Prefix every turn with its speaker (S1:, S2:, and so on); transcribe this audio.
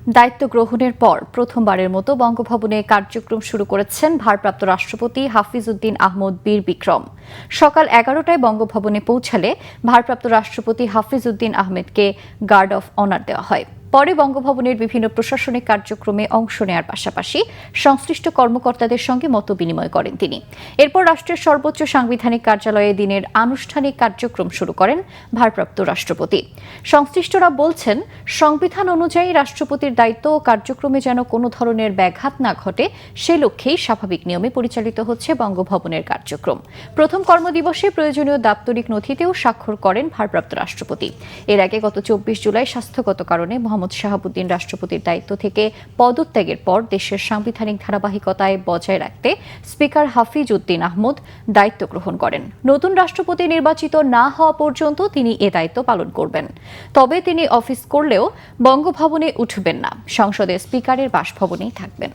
S1: দায়িত্ব গ্রহণের পর প্রথমবারের মতো বঙ্গভবনে কার্যক্রম শুরু করেছেন ভারপ্রাপ্ত রাষ্ট্রপতি হাফিজ উদ্দিন আহমদ বীর বিক্রম। সকাল 11টায় বঙ্গভবনে পৌঁছালে ভারপ্রাপ্ত রাষ্ট্রপতি হাফিজ উদ্দিন আহমেদকে গার্ড অফ অনার দেওয়া হয়। পরে বঙ্গভবনের বিভিন্ন প্রশাসনিক কার্যক্রমে অংশ নেওয়ার পাশাপাশি সংশ্লিষ্ট কর্মকর্তাদের সঙ্গে মতবিনিময় করেন তিনি। এরপর রাষ্ট্রের সর্বোচ্চ সাংবিধানিক কার্যালয়ে দিনের আনুষ্ঠানিক কার্যক্রম শুরু করেন ভারপ্রাপ্ত রাষ্ট্রপতি। সংশ্লিষ্টরা বলছেন, সংবিধান অনুযায়ী রাষ্ট্রপতির দায়িত্ব ও কার্যক্রমে যেন কোনো ধরনের ব্যাঘাত না ঘটে সে লক্ষ্যেই স্বাভাবিক নিয়মে পরিচালিত হচ্ছে বঙ্গভবনের কার্যক্রম। প্রথম কর্মদিবসে প্রয়োজনীয় দাপ্তরিক নথিতেও স্বাক্ষর করেন ভারপ্রাপ্ত রাষ্ট্রপতি। এর আগে গত 24 জুলাই স্বাস্থ্যগত কারণে মোহাম্মদ শাহাবুদ্দিন রাষ্ট্রপতির দায়িত্ব থেকে পদত্যাগের পর দেশের সাংবিধানিক ধারাবাহিকতায় বজায় রাখতে স্পিকার হাফিজ উদ্দিন আহমদ দায়িত্ব গ্রহণ করেন। নতুন রাষ্ট্রপতি নির্বাচিত না হওয়া পর্যন্ত তিনি এ দায়িত্ব পালন করবেন। তবে তিনি অফিস করলেও বঙ্গভবনে উঠবেন না, সংসদের স্পিকারের বাসভবনেই থাকবেন।